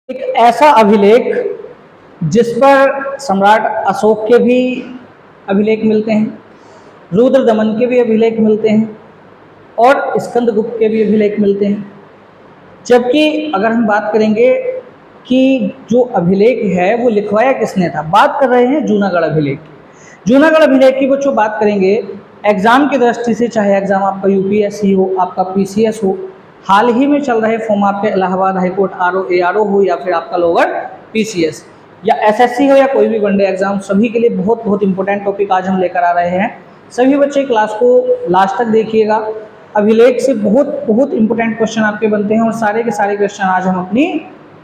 एक ऐसा अभिलेख जिस पर सम्राट अशोक के भी अभिलेख मिलते हैं, रुद्र दमन के भी अभिलेख मिलते हैं और स्कंदगुप्त के भी अभिलेख मिलते हैं। जबकि अगर हम बात करेंगे कि जो अभिलेख है वो लिखवाया किसने था, बात कर रहे हैं जूनागढ़ अभिलेख की। जूनागढ़ अभिलेख की बच्चों बात करेंगे एग्जाम की दृष्टि से, चाहे एग्जाम आपका यूपीएससी हो, आपका पीसीएस हो, हाल ही में चल रहे फॉर्म आपके इलाहाबाद हाईकोर्ट आरओ एआरओ हो, या फिर आपका लोअर पीसीएस या एसएससी हो, या कोई भी वनडे एग्जाम, सभी के लिए बहुत बहुत इंपॉर्टेंट टॉपिक आज हम लेकर आ रहे हैं। सभी बच्चे क्लास को लास्ट तक देखिएगा। अभिलेख से बहुत बहुत इंपॉर्टेंट क्वेश्चन आपके बनते हैं और सारे के सारे क्वेश्चन आज हम अपनी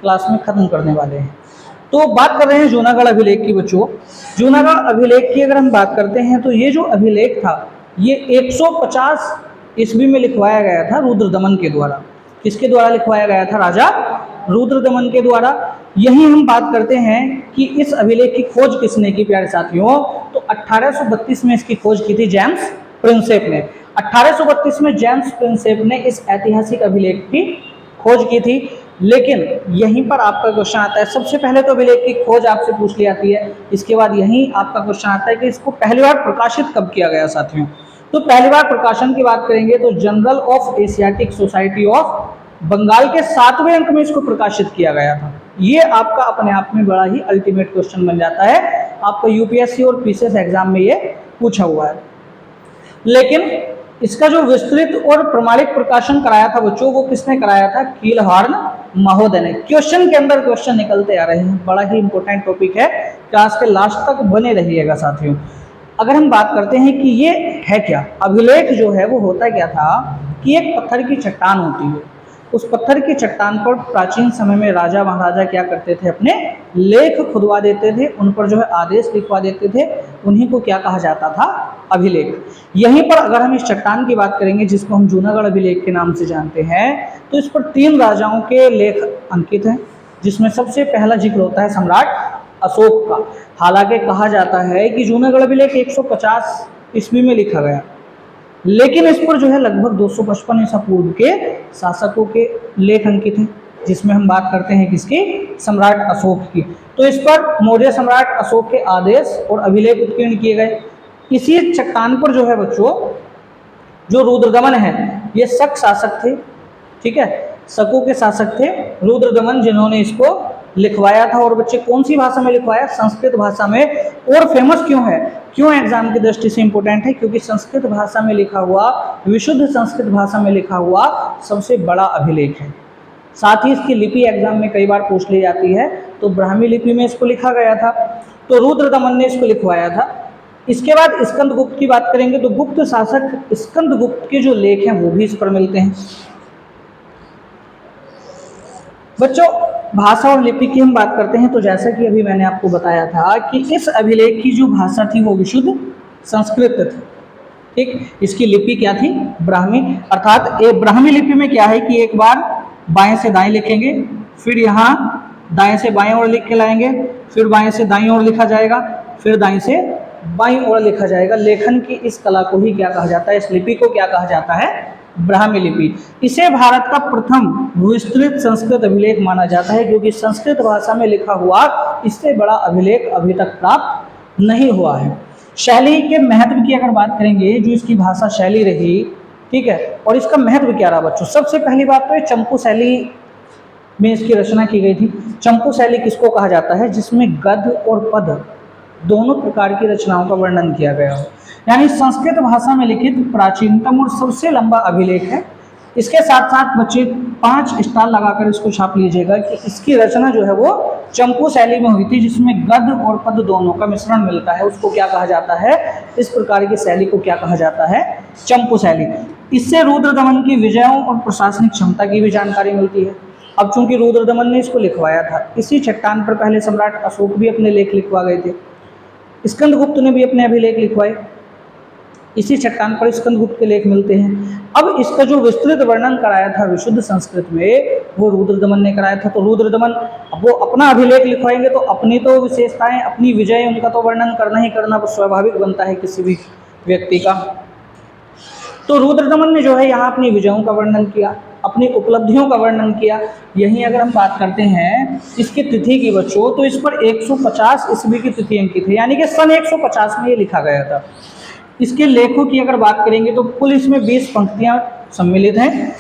क्लास में खत्म करने वाले हैं। तो बात कर रहे हैं जूनागढ़ अभिलेख की बच्चों। जूनागढ़ अभिलेख की अगर हम बात करते हैं तो ये जो अभिलेख था ये 150 ईस्वी में लिखवाया गया था रुद्रदमन के द्वारा। किसके द्वारा लिखवाया गया था? राजा रुद्रदमन के द्वारा। यही हम बात करते हैं कि इस अभिलेख की खोज किसने की प्यारे साथियों, तो 1832 में इसकी खोज की थी जेम्स प्रिंसेप ने। 1832 में जेम्स प्रिंसेप ने इस ऐतिहासिक अभिलेख की खोज की थी। लेकिन यहीं पर आपका क्वेश्चन आता है, सबसे पहले तो अभिलेख की खोज आपसे पूछ ली जाती है, इसके बाद यहीं आपका क्वेश्चन आता है कि इसको पहली बार प्रकाशित कब किया गया साथियों। तो पहली बार प्रकाशन की बात करेंगे तो Journal of Asiatic Society of Bengal के 7वें अंक में इसको प्रकाशित किया गया था। ये आपका अपने आप में बड़ा ही अल्टीमेट क्वेश्चन बन जाता है, आपका यूपीएससी और पीसीएस एग्जाम में ये पूछा हुआ है। लेकिन इसका जो विस्तृत और प्रमाणिक प्रकाशन कराया था बच्चों, वो किसने कराया था? कीलहॉर्न महोदय ने। क्वेश्चन के अंदर क्वेश्चन निकलते आ रहे हैं, बड़ा ही इंपॉर्टेंट टॉपिक है, क्लास के लास्ट तक बने रहिएगा साथियों। अगर हम बात करते हैं कि ये है क्या, अभिलेख जो है वो होता क्या था कि एक पत्थर की चट्टान होती है। उस पत्थर की चट्टान पर प्राचीन समय में राजा महाराजा क्या करते थे, अपने लेख खुदवा देते थे, उन पर जो है आदेश लिखवा देते थे, उन्हीं को क्या कहा जाता था? अभिलेख। यहीं पर अगर हम इस चट्टान की बात करेंगे जिसको हम जूनागढ़ अभिलेख के नाम से जानते हैं, तो इस पर 3 राजाओं के लेख अंकित हैं, जिसमें सबसे पहला जिक्र होता है सम्राट अशोक का। हालांकि कहा जाता है कि जूनागढ़ अभिलेख 150 ईस्वी में लिखा गया, लेकिन इस पर जो है लगभग 255 ईसा पूर्व के शासकों के लेख अंकित हैं, जिसमें हम बात करते हैं किसकी? सम्राट अशोक की। तो इस पर मौर्य सम्राट अशोक के आदेश और अभिलेख उत्कीर्ण किए गए। इसी चट्टान पर जो है बच्चों, जो रुद्रदमन है ये शक शासक थे, ठीक है, शकों के शासक थे रुद्रदमन, जिन्होंने इसको लिखवाया था। और बच्चे कौन सी भाषा में लिखवाया? संस्कृत भाषा में। और फेमस क्यों है, क्यों एग्जाम की दृष्टि से इंपॉर्टेंट है? क्योंकि संस्कृत भाषा में लिखा हुआ, विशुद्ध संस्कृत भाषा में लिखा हुआ सबसे बड़ा अभिलेख है। साथ ही इसकी लिपि एग्जाम में कई बार पूछ ली जाती है, तो ब्राह्मी लिपि में इसको लिखा गया था, तो रुद्रदमन ने इसको लिखवाया था। इसके बाद स्कंदगुप्त की बात करेंगे तो गुप्त शासक स्कंदगुप्त के जो लेख हैं वो भी इस पर मिलते हैं। बच्चों भाषा और लिपि की हम बात करते हैं तो जैसा कि अभी मैंने आपको बताया था कि इस अभिलेख की जो भाषा थी वो विशुद्ध संस्कृत थी, ठीक। इसकी लिपि क्या थी? ब्राह्मी। अर्थात एक ब्राह्मी लिपि में क्या है कि एक बार बाएं से दाएं लिखेंगे, फिर यहाँ दाएं से बाएं ओर लिख के लाएंगे, फिर बाएं से दाएं ओर लिखा जाएगा, फिर दाएं से बाईं ओर लिखा जाएगा। लेखन की इस कला को ही क्या कहा जाता है? इस लिपि को क्या कहा जाता है? ब्राह्मी लिपि। इसे भारत का प्रथम विस्तृत संस्कृत अभिलेख माना जाता है, क्योंकि संस्कृत भाषा में लिखा हुआ इससे बड़ा अभिलेख अभी तक प्राप्त नहीं हुआ है। शैली के महत्व की अगर बात करेंगे, जो इसकी भाषा शैली रही, ठीक है, और इसका महत्व क्या रहा बच्चों? सबसे पहली बात तो ये चंपू शैली में इसकी रचना की गई थी। चंपू शैली किसको कहा जाता है? जिसमें गद्य और पद दोनों प्रकार की रचनाओं का वर्णन किया गया हो, यानी संस्कृत भाषा में लिखित प्राचीनतम और सबसे लंबा अभिलेख है। इसके साथ साथ बच्चे 5 स्टार लगाकर इसको छाप लीजिएगा कि इसकी रचना जो है वो चंपू शैली में हुई थी, जिसमें गद्य और पद दोनों का मिश्रण मिलता है, उसको क्या कहा जाता है? इस प्रकार की शैली को क्या कहा जाता है? चंपू शैली। इससे रुद्रदमन की विजयों और प्रशासनिक क्षमता की भी जानकारी मिलती है। अब चूंकि रुद्रदमन ने इसको लिखवाया था, इसी चट्टान पर पहले सम्राट अशोक भी अपने लेख लिखवा गए थे, स्कंदगुप्त ने भी अपने अभिलेख लिखवाए, इसी चट्टान पर स्कंदगुप्त के लेख मिलते हैं। अब इसका जो विस्तृत वर्णन कराया था विशुद्ध संस्कृत में, वो रुद्रदमन ने कराया था। तो रुद्रदमन अब वो अपना अभिलेख लिखवाएंगे तो अपनी तो विशेषताएं, अपनी विजय, उनका तो वर्णन करना ही करना स्वाभाविक बनता है किसी भी व्यक्ति का। तो रुद्रदमन ने जो है यहाँ अपनी विजयों का वर्णन किया। अपनी उपलब्धियों का वर्णन किया। यहीं अगर हम बात करते हैं इसकी तिथि की बच्चों, तो इस पर 150 ईस्वी की तिथि अंकित है, यानी कि सन 150 में ये लिखा गया था। इसके लेखों की अगर बात करेंगे तो कुल इसमें 20 पंक्तियां सम्मिलित हैं।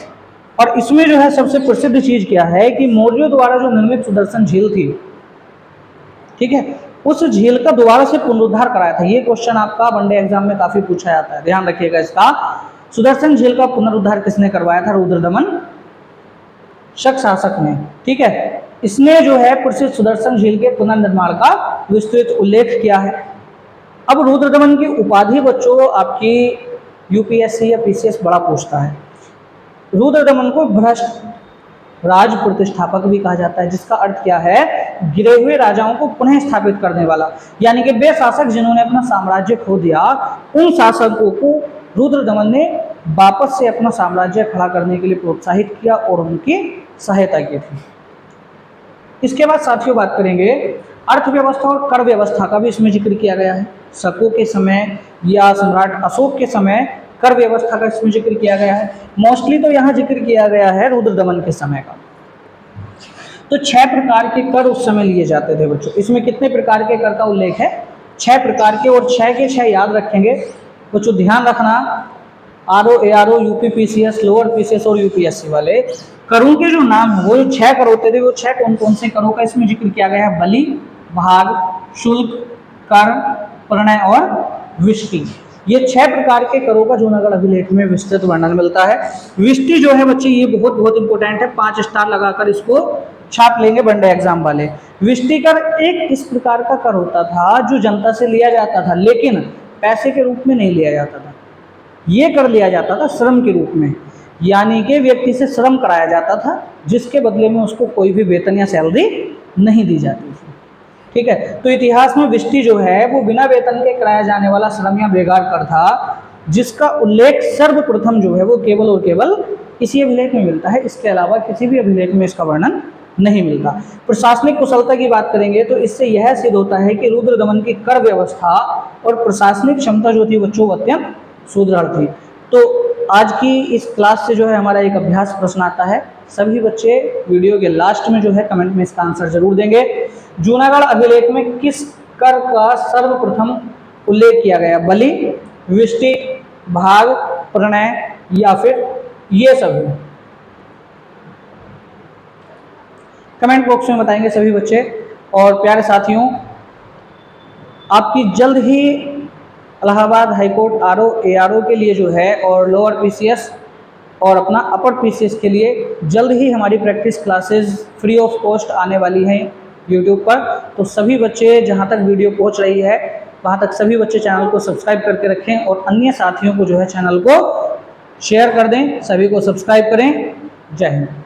और इसमें जो है सबसे प्रसिद्ध चीज क्या है कि मौर्यों द्वारा जो निर्मित सुदर्शन झील थी, ठीक है, उस झील का दोबारा से पुनरुद्धार कराया था। ये क्वेश्चन आपका वनडे एग्जाम में काफी पूछा जाता है, ध्यान रखिएगा इसका। सुदर्शन झील का पुनरुद्धार किसने करवाया था? रुद्रदमन शक शासक ने, ठीक है। इसने जो है प्रसिद्ध सुदर्शन झील के पुनर्निर्माण का विस्तृत उल्लेख किया है। अब रुद्रदमन की उपाधि बच्चों आपकी यूपीएससी या पीसीएस बड़ा पूछता है। रुद्रदमन को भ्रष्ट राज प्रतिष्ठापक भी कहा जाता है, जिसका अर्थ क्या है? गिरे हुए राजाओं को पुनः स्थापित करने वाला, यानी कि वे शासक जिन्होंने अपना साम्राज्य खो दिया, उन शासकों को रुद्रदमन ने वापस से अपना साम्राज्य खड़ा करने के लिए प्रोत्साहित किया और उनकी सहायता की थी। इसके बाद साथियों बात करेंगे अर्थव्यवस्था और कर व्यवस्था का भी इसमें जिक्र किया गया है। शकों के समय या सम्राट अशोक के समय कर व्यवस्था का इसमें जिक्र किया गया है। मोस्टली तो यहाँ जिक्र किया गया है रुद्रदमन के समय का। तो 6 प्रकार के कर उस समय लिए जाते थे बच्चों। इसमें कितने प्रकार के कर का उल्लेख है? 6 प्रकार के, और 6 के 6 याद रखेंगे बच्चों, ध्यान रखना। RO, ARO, UP PCS, lower PCS और यूपीएससी वाले करों के जो नाम है, वो जो 6 कर होते थे, वो 6 कौन कौन से करों का इसमें जिक्र किया गया है? बलि, भाग, शुल्क, कर, प्रणय और विष्टि। ये 6 प्रकार के करों का जूनागढ़ अभिलेख में विस्तृत वर्णन मिलता है। विष्टि जो है बच्चे ये बहुत बहुत इंपॉर्टेंट है, 5 स्टार लगाकर इसको छाप लेंगे वनडे एग्जाम वाले। विष्टि कर एक इस प्रकार का कर होता था जो जनता से लिया जाता था, लेकिन पैसे के रूप में नहीं लिया जाता था। ये कर लिया जाता था श्रम के रूप में, यानी कि व्यक्ति से श्रम कराया जाता था, जिसके बदले में उसको कोई भी वेतन या सैलरी नहीं दी जाती थी, ठीक है। तो इतिहास में विष्टि जो है वो बिना वेतन के कराया जाने वाला श्रम या बेगार कर था, जिसका उल्लेख सर्वप्रथम जो है वो केवल और केवल इसी अभिलेख में मिलता है। इसके अलावा किसी भी अभिलेख में इसका वर्णन नहीं मिलता। प्रशासनिक कुशलता की बात करेंगे तो इससे यह सिद्ध होता है कि रुद्रदमन की कर व्यवस्था और प्रशासनिक क्षमता जो थी बच्चों अत्यंत सुदृढ़ थी। तो आज की इस क्लास से जो है हमारा एक अभ्यास प्रश्न आता है। सभी बच्चे वीडियो के लास्ट में जो है कमेंट में इसका आंसर जरूर देंगे। जूनागढ़ अभिलेख में किस कर का सर्वप्रथम उल्लेख किया गया? बलि, विष्टि, भाग, प्रणय या फिर ये सभी? कमेंट बॉक्स में बताएंगे सभी बच्चे। और प्यारे साथियों, आपकी जल्द ही इलाहाबाद हाईकोर्ट आरओ एआरओ के लिए जो है और लोअर पीसीएस और अपना अपर पीसीएस के लिए जल्द ही हमारी practice classes free of cost आने वाली हैं यूट्यूब पर। तो सभी बच्चे जहां तक वीडियो पहुंच रही है वहां तक सभी बच्चे चैनल को सब्सक्राइब करके रखें और अन्य साथियों को जो है चैनल को शेयर कर दें। सभी को सब्सक्राइब करें। जय हिंद।